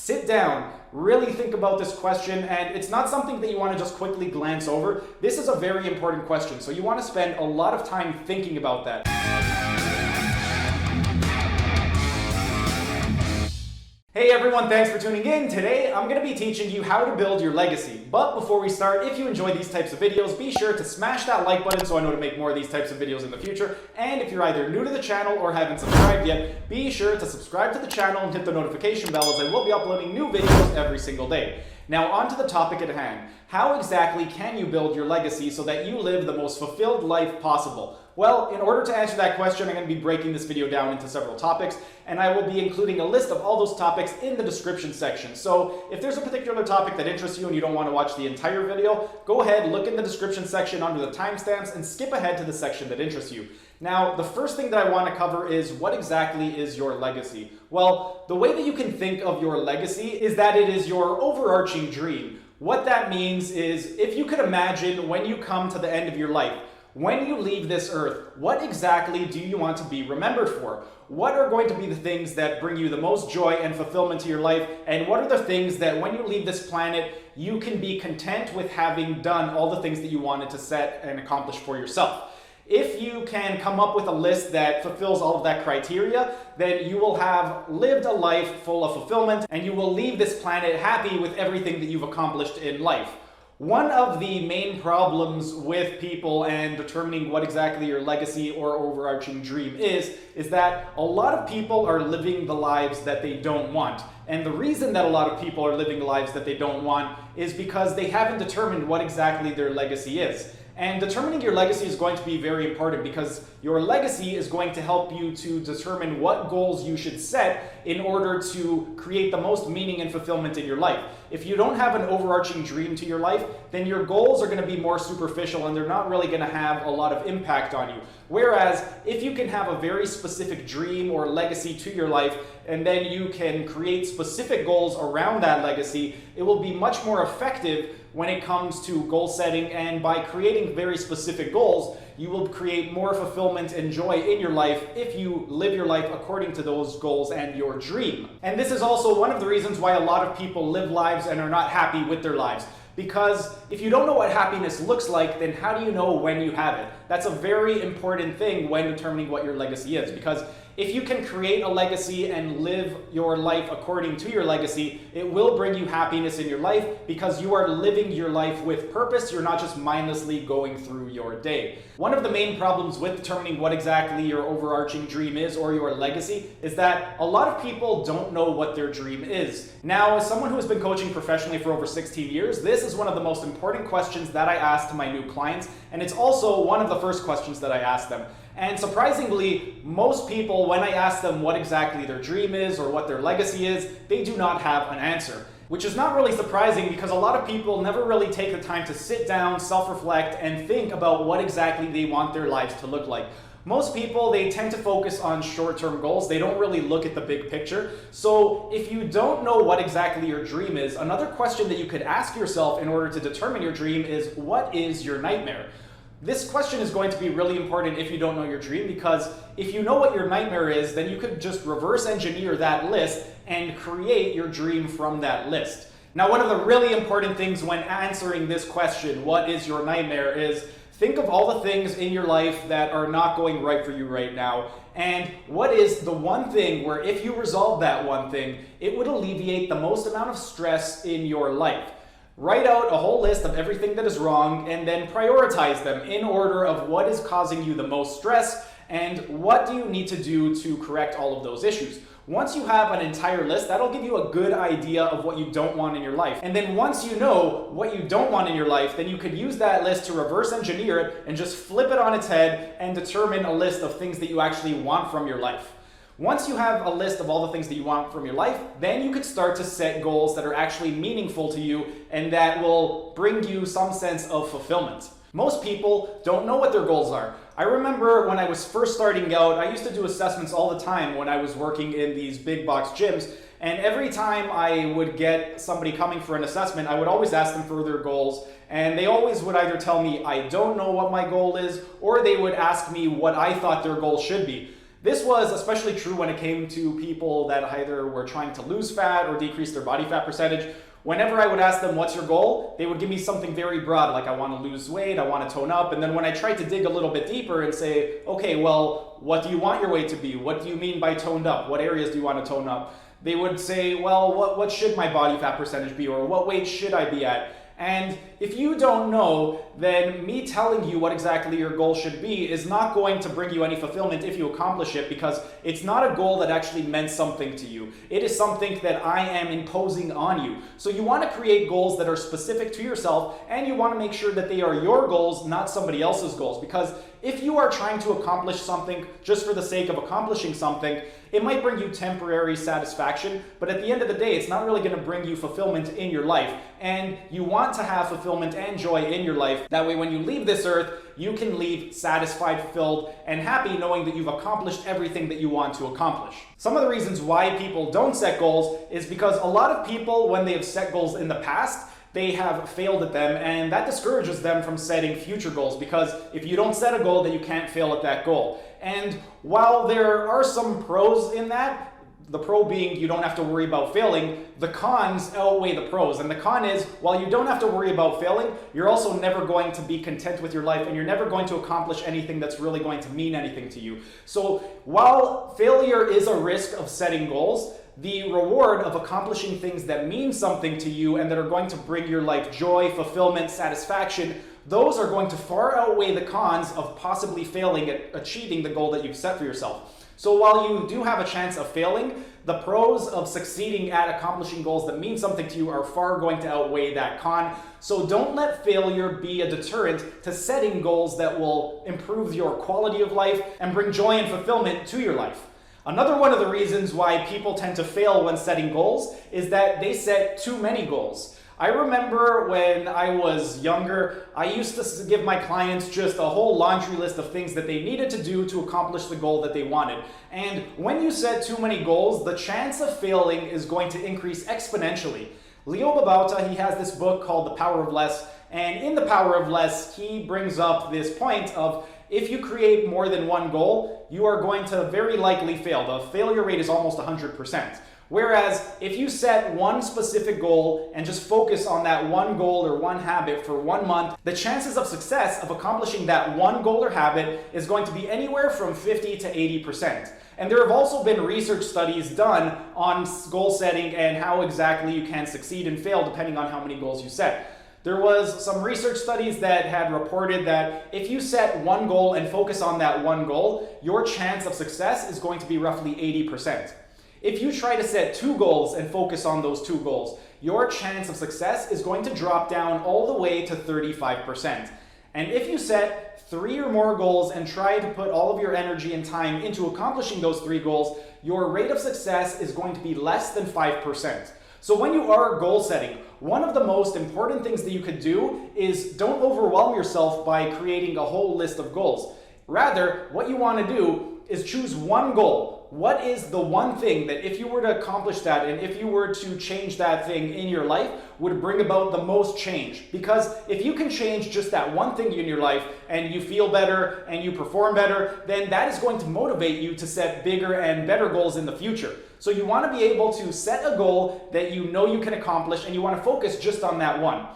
Sit down, really think about this question, and it's not something that you want to just quickly glance over. This is a very important question, so you want to spend a lot of time thinking about that. Hey everyone, thanks for tuning in. Today I'm going to be teaching you how to build your legacy. But before we start, if you enjoy these types of videos, be sure to smash that like button so I know to make more of these types of videos in the future. And if you're either new to the channel or haven't subscribed yet, be sure to subscribe to the channel and hit the notification bell, as I will be uploading new videos every single day. Now on to the topic at hand. How exactly can you build your legacy so that you live the most fulfilled life possible? Well, in order to answer that question, I'm going to be breaking this video down into several topics, and I will be including a list of all those topics in the description section. So if there's a particular topic that interests you and you don't want to watch the entire video, go ahead, look in the description section under the timestamps and skip ahead to the section that interests you. Now, the first thing that I want to cover is what exactly is your legacy? Well, the way that you can think of your legacy is that it is your overarching dream. What that means is, if you could imagine when you come to the end of your life, when you leave this earth, what exactly do you want to be remembered for? What are going to be the things that bring you the most joy and fulfillment to your life? And what are the things that when you leave this planet, you can be content with having done all the things that you wanted to set and accomplish for yourself? If you can come up with a list that fulfills all of that criteria, then you will have lived a life full of fulfillment and you will leave this planet happy with everything that you've accomplished in life. One of the main problems with people and determining what exactly your legacy or overarching dream is that a lot of people are living the lives that they don't want. And the reason that a lot of people are living the lives that they don't want is because they haven't determined what exactly their legacy is. And determining your legacy is going to be very important, because your legacy is going to help you to determine what goals you should set in order to create the most meaning and fulfillment in your life. If you don't have an overarching dream to your life, then your goals are going to be more superficial and they're not really going to have a lot of impact on you. Whereas if you can have a very specific dream or legacy to your life, and then you can create specific goals around that legacy, it will be much more effective when it comes to goal setting. And by creating very specific goals, you will create more fulfillment and joy in your life if you live your life according to those goals and your dream. And this is also one of the reasons why a lot of people live lives and are not happy with their lives. Because if you don't know what happiness looks like, then how do you know when you have it? That's a very important thing when determining what your legacy is. Because if you can create a legacy and live your life according to your legacy, it will bring you happiness in your life because you are living your life with purpose. You're not just mindlessly going through your day. One of the main problems with determining what exactly your overarching dream is or your legacy is that a lot of people don't know what their dream is. Now, as someone who has been coaching professionally for over 16 years, this is one of the most important questions that I ask to my new clients, and it's also one of the first questions that I ask them. And surprisingly, most people, when I ask them what exactly their dream is or what their legacy is, they do not have an answer. Which is not really surprising, because a lot of people never really take the time to sit down, self-reflect, and think about what exactly they want their lives to look like. Most people, they tend to focus on short-term goals. They don't really look at the big picture. So if you don't know what exactly your dream is, another question that you could ask yourself in order to determine your dream is, what is your nightmare? This question is going to be really important if you don't know your dream, because if you know what your nightmare is, then you could just reverse engineer that list and create your dream from that list. Now, one of the really important things when answering this question, what is your nightmare, is think of all the things in your life that are not going right for you right now, and what is the one thing where if you resolve that one thing, it would alleviate the most amount of stress in your life. Write out a whole list of everything that is wrong and then prioritize them in order of what is causing you the most stress and what do you need to do to correct all of those issues. Once you have an entire list, that'll give you a good idea of what you don't want in your life. And then once you know what you don't want in your life, then you could use that list to reverse engineer it and just flip it on its head and determine a list of things that you actually want from your life. Once you have a list of all the things that you want from your life, then you could start to set goals that are actually meaningful to you and that will bring you some sense of fulfillment. Most people don't know what their goals are. I remember when I was first starting out, I used to do assessments all the time when I was working in these big box gyms, and every time I would get somebody coming for an assessment, I would always ask them for their goals, and they always would either tell me I don't know what my goal is, or they would ask me what I thought their goal should be. This was especially true when it came to people that either were trying to lose fat or decrease their body fat percentage. Whenever I would ask them, what's your goal? They would give me something very broad, like I want to lose weight, I want to tone up. And then when I tried to dig a little bit deeper and say, okay, well, what do you want your weight to be? What do you mean by toned up? What areas do you want to tone up? They would say, well, what should my body fat percentage be? Or what weight should I be at? And if you don't know, then me telling you what exactly your goal should be is not going to bring you any fulfillment if you accomplish it, because it's not a goal that actually meant something to you. It is something that I am imposing on you. So you want to create goals that are specific to yourself, and you want to make sure that they are your goals, not somebody else's goals. Because if you are trying to accomplish something just for the sake of accomplishing something, it might bring you temporary satisfaction, but at the end of the day, it's not really going to bring you fulfillment in your life. And you want to have fulfillment and joy in your life. That way, when you leave this earth, you can leave satisfied, fulfilled, and happy, knowing that you've accomplished everything that you want to accomplish. Some of the reasons why people don't set goals is because a lot of people, when they have set goals in the past, they have failed at them, and that discourages them from setting future goals, because if you don't set a goal, then you can't fail at that goal. And while there are some pros in that, the pro being you don't have to worry about failing, the cons outweigh the pros. And the con is, while you don't have to worry about failing, you're also never going to be content with your life, and you're never going to accomplish anything that's really going to mean anything to you. So while failure is a risk of setting goals, the reward of accomplishing things that mean something to you and that are going to bring your life joy, fulfillment, satisfaction, those are going to far outweigh the cons of possibly failing at achieving the goal that you've set for yourself. So while you do have a chance of failing, the pros of succeeding at accomplishing goals that mean something to you are far going to outweigh that con. So don't let failure be a deterrent to setting goals that will improve your quality of life and bring joy and fulfillment to your life. Another one of the reasons why people tend to fail when setting goals is that they set too many goals. I remember when I was younger, I used to give my clients just a whole laundry list of things that they needed to do to accomplish the goal that they wanted. And when you set too many goals, the chance of failing is going to increase exponentially. Leo Babauta, he has this book called The Power of Less, and in The Power of Less, he brings up this point of if you create more than one goal, you are going to very likely fail. The failure rate is almost 100%. Whereas if you set one specific goal and just focus on that one goal or one habit for 1 month, the chances of success of accomplishing that one goal or habit is going to be anywhere from 50 to 80%. And there have also been research studies done on goal setting and how exactly you can succeed and fail depending on how many goals you set. There was some research studies that had reported that if you set one goal and focus on that one goal, your chance of success is going to be roughly 80%. If you try to set two goals and focus on those two goals, your chance of success is going to drop down all the way to 35%. And if you set 3 or more goals and try to put all of your energy and time into accomplishing those 3 goals, your rate of success is going to be less than 5%. So when you are goal setting, one of the most important things that you could do is don't overwhelm yourself by creating a whole list of goals. Rather, what you want to do is choose one goal. What is the one thing that if you were to accomplish that and if you were to change that thing in your life would bring about the most change? Because if you can change just that one thing in your life and you feel better and you perform better, then that is going to motivate you to set bigger and better goals in the future. So you want to be able to set a goal that you know you can accomplish, and you want to focus just on that one.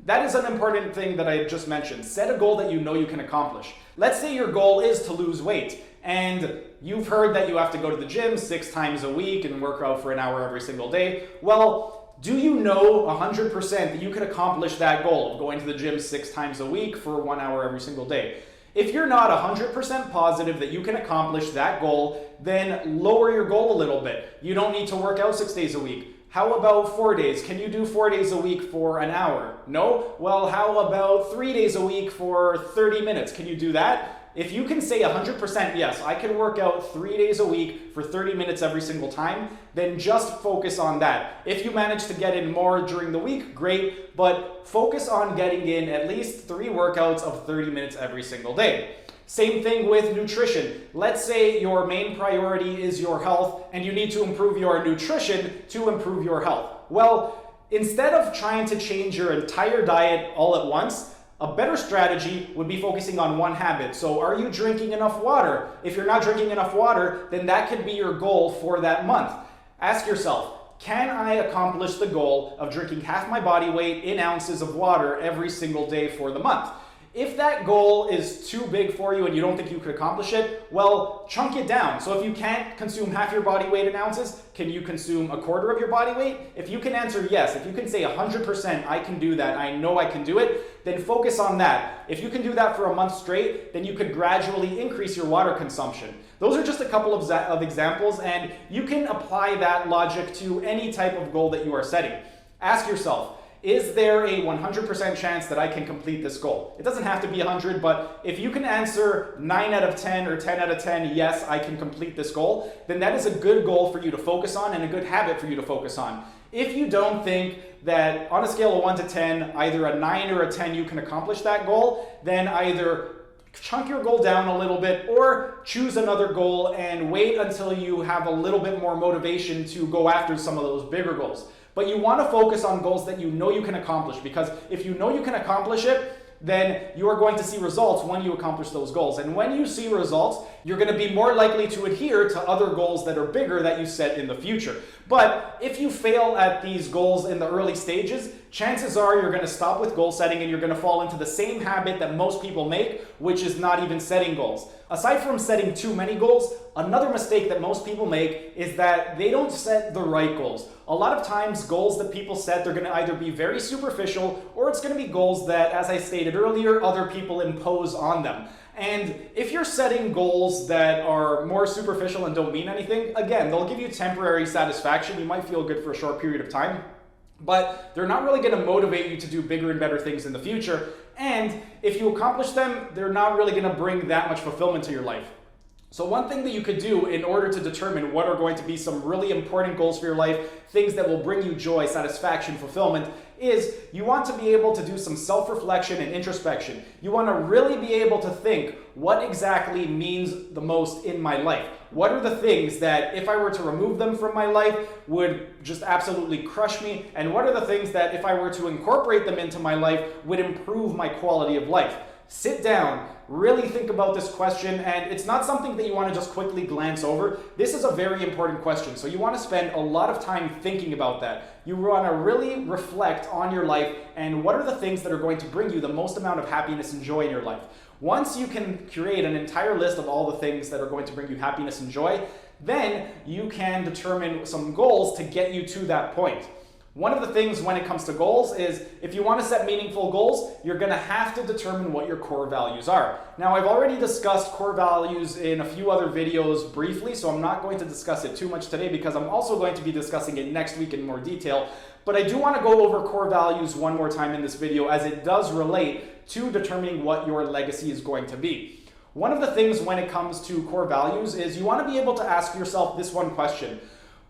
That is an important thing that I just mentioned. Set a goal that you know you can accomplish. Let's say your goal is to lose weight, and you've heard that you have to go to the gym 6 times a week and work out for an hour every single day. Well, do you know 100% that you can accomplish that goal of going to the gym 6 times a week for 1 hour every single day? If you're not 100% positive that you can accomplish that goal, then lower your goal a little bit. You don't need to work out 6 days a week. How about 4 days? Can you do 4 days a week for an hour? No? Well, how about 3 days a week for 30 minutes? Can you do that? If you can say 100% yes, I can work out 3 days a week for 30 minutes every single time, then just focus on that. If you manage to get in more during the week, great, but focus on getting in at least 3 workouts of 30 minutes every single day. Same thing with nutrition. Let's say your main priority is your health and you need to improve your nutrition to improve your health. Well, instead of trying to change your entire diet all at once, A better strategy would be focusing on one habit. So are you drinking enough water? If you're not drinking enough water, then that could be your goal for that month. Ask yourself, can I accomplish the goal of drinking half my body weight in ounces of water every single day for the month? If that goal is too big for you and you don't think you could accomplish it, well, chunk it down. So if you can't consume half your body weight in ounces, can you consume a quarter of your body weight? If you can answer yes, if you can say 100% I can do that, I know I can do it, then focus on that. If you can do that for a month straight, then you could gradually increase your water consumption. Those are just a couple of examples, and you can apply that logic to any type of goal that you are setting. Ask yourself, is there a 100% chance that I can complete this goal? It doesn't have to be 100, but if you can answer 9 out of 10 or 10 out of 10, yes, I can complete this goal, then that is a good goal for you to focus on and a good habit for you to focus on. If you don't think that on a scale of 1 to 10, either a 9 or a 10 you can accomplish that goal, then either chunk your goal down a little bit or choose another goal and wait until you have a little bit more motivation to go after some of those bigger goals. But you want to focus on goals that you know you can accomplish, because if you know you can accomplish it, then you are going to see results when you accomplish those goals. And when you see results, you're going to be more likely to adhere to other goals that are bigger that you set in the future. But if you fail at these goals in the early stages, chances are you're going to stop with goal setting and you're going to fall into the same habit that most people make, which is not even setting goals. Aside from setting too many goals, another mistake that most people make is that they don't set the right goals. A lot of times, goals that people set, they're going to either be very superficial, or it's going to be goals that, as I stated earlier, other people impose on them. And if you're setting goals that are more superficial and don't mean anything, again, they'll give you temporary satisfaction. You might feel good for a short period of time, but they're not really going to motivate you to do bigger and better things in the future. And if you accomplish them, they're not really going to bring that much fulfillment to your life. So one thing that you could do in order to determine what are going to be some really important goals for your life, things that will bring you joy, satisfaction, fulfillment, is you want to be able to do some self-reflection and introspection. You want to really be able to think, what exactly means the most in my life? What are the things that, if I were to remove them from my life, would just absolutely crush me? And what are the things that, if I were to incorporate them into my life, would improve my quality of life? Sit down, really think about this question, and it's not something that you want to just quickly glance over. This is a very important question, so you want to spend a lot of time thinking about that. You want to really reflect on your life and what are the things that are going to bring you the most amount of happiness and joy in your life. Once you can create an entire list of all the things that are going to bring you happiness and joy, then you can determine some goals to get you to that point. One of the things when it comes to goals is, if you want to set meaningful goals, you're going to have to determine what your core values are. Now, I've already discussed core values in a few other videos briefly, so I'm not going to discuss it too much today because I'm also going to be discussing it next week in more detail. But I do want to go over core values one more time in this video, as it does relate to determining what your legacy is going to be. One of the things when it comes to core values is you want to be able to ask yourself this one question.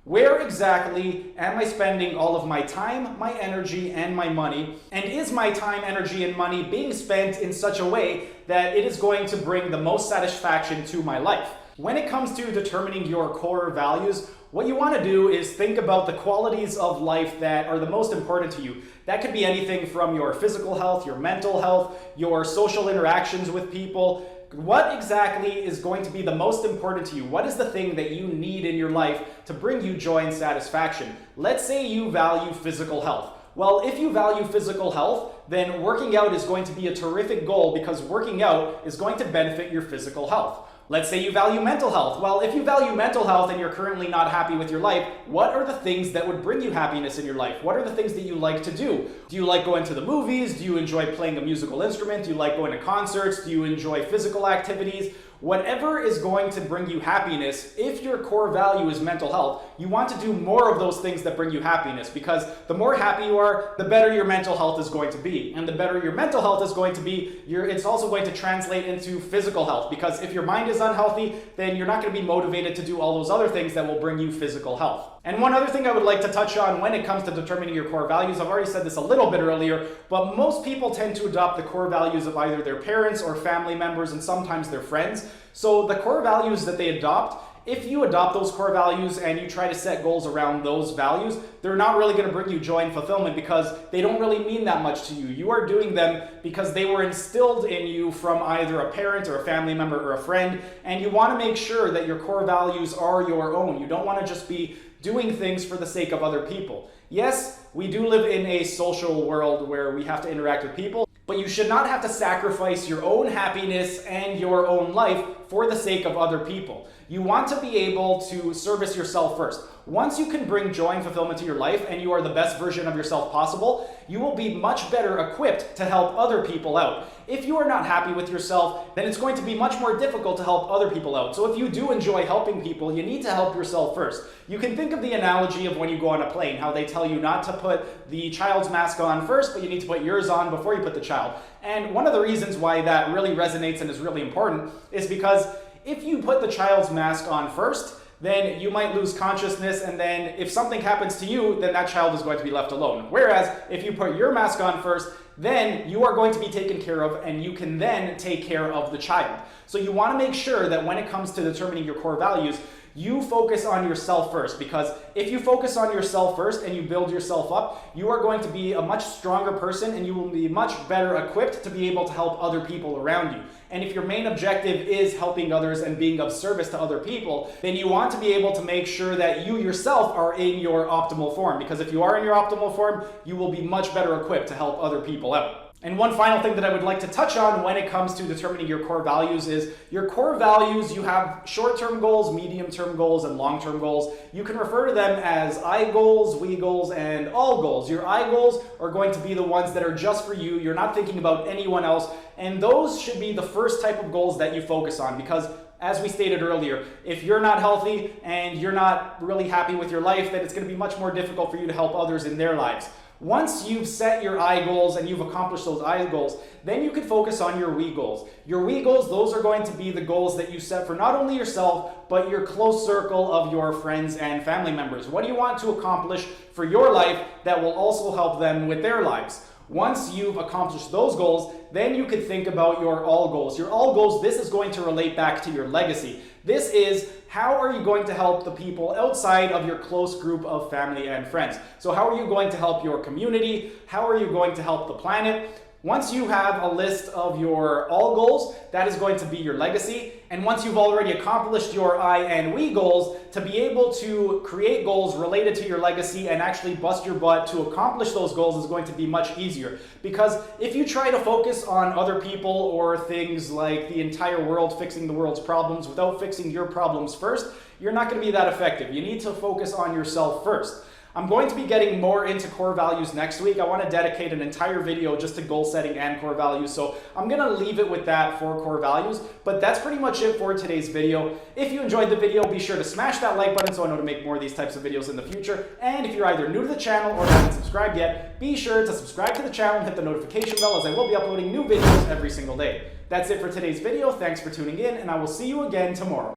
Where exactly am I spending all of my time, my energy, and my money? And is my time, energy, and money being spent in such a way that it is going to bring the most satisfaction to my life? When it comes to determining your core values, what you want to do is think about the qualities of life that are the most important to you. That could be anything from your physical health, your mental health, your social interactions with people. What exactly is going to be the most important to you? What is the thing that you need in your life to bring you joy and satisfaction? Let's say you value physical health. Well, if you value physical health, then working out is going to be a terrific goal, because working out is going to benefit your physical health. Let's say you value mental health. Well, if you value mental health and you're currently not happy with your life, what are the things that would bring you happiness in your life? What are the things that you like to do? Do you like going to the movies? Do you enjoy playing a musical instrument? Do you like going to concerts? Do you enjoy physical activities? Whatever is going to bring you happiness, if your core value is mental health, you want to do more of those things that bring you happiness, because the more happy you are, the better your mental health is going to be. And the better your mental health is going to be, it's also going to translate into physical health, because if your mind is unhealthy, then you're not going to be motivated to do all those other things that will bring you physical health. And one other thing I would like to touch on when it comes to determining your core values, I've already said this a little bit earlier, but most people tend to adopt the core values of either their parents or family members, and sometimes their friends. So the core values that they adopt If you adopt those core values and you try to set goals around those values, they're not really going to bring you joy and fulfillment because they don't really mean that much to you. You are doing them because they were instilled in you from either a parent or a family member or a friend, and you want to make sure that your core values are your own. You don't want to just be doing things for the sake of other people. Yes, we do live in a social world where we have to interact with people, but you should not have to sacrifice your own happiness and your own life for the sake of other people. You want to be able to service yourself first. Once you can bring joy and fulfillment to your life and you are the best version of yourself possible, you will be much better equipped to help other people out. If you are not happy with yourself, then it's going to be much more difficult to help other people out. So if you do enjoy helping people, you need to help yourself first. You can think of the analogy of when you go on a plane, how they tell you not to put the child's mask on first, but you need to put yours on before you put the child. And one of the reasons why that really resonates and is really important is because if you put the child's mask on first, then you might lose consciousness, and then if something happens to you, then that child is going to be left alone. Whereas if you put your mask on first, then you are going to be taken care of and you can then take care of the child. So you want to make sure that when it comes to determining your core values, you focus on yourself first, because if you focus on yourself first and you build yourself up, you are going to be a much stronger person and you will be much better equipped to be able to help other people around you. And if your main objective is helping others and being of service to other people, then you want to be able to make sure that you yourself are in your optimal form, because if you are in your optimal form, you will be much better equipped to help other people out. And one final thing that I would like to touch on when it comes to determining your core values is your core values. You have short-term goals, medium-term goals, and long-term goals. You can refer to them as I goals, we goals, and all goals. Your I goals are going to be the ones that are just for you. You're not thinking about anyone else. And those should be the first type of goals that you focus on, because as we stated earlier, if you're not healthy and you're not really happy with your life, then it's going to be much more difficult for you to help others in their lives. Once you've set your I goals and you've accomplished those I goals, then you can focus on your we goals. Your we goals, those are going to be the goals that you set for not only yourself, but your close circle of your friends and family members. What do you want to accomplish for your life that will also help them with their lives? Once you've accomplished those goals, then you can think about your all goals. Your all goals, this is going to relate back to your legacy. This is how are you going to help the people outside of your close group of family and friends? So how are you going to help your community? How are you going to help the planet? Once you have a list of your all goals, that is going to be your legacy. And once you've already accomplished your I and we goals, to be able to create goals related to your legacy and actually bust your butt to accomplish those goals is going to be much easier. Because if you try to focus on other people or things like the entire world fixing the world's problems without fixing your problems first, you're not going to be that effective. You need to focus on yourself first. I'm going to be getting more into core values next week. I want to dedicate an entire video just to goal setting and core values, so I'm going to leave it with that for core values. But that's pretty much it for today's video. If you enjoyed the video, be sure to smash that like button so I know to make more of these types of videos in the future. And if you're either new to the channel or haven't subscribed yet, be sure to subscribe to the channel and hit the notification bell, as I will be uploading new videos every single day. That's it for today's video. Thanks for tuning in, and I will see you again tomorrow.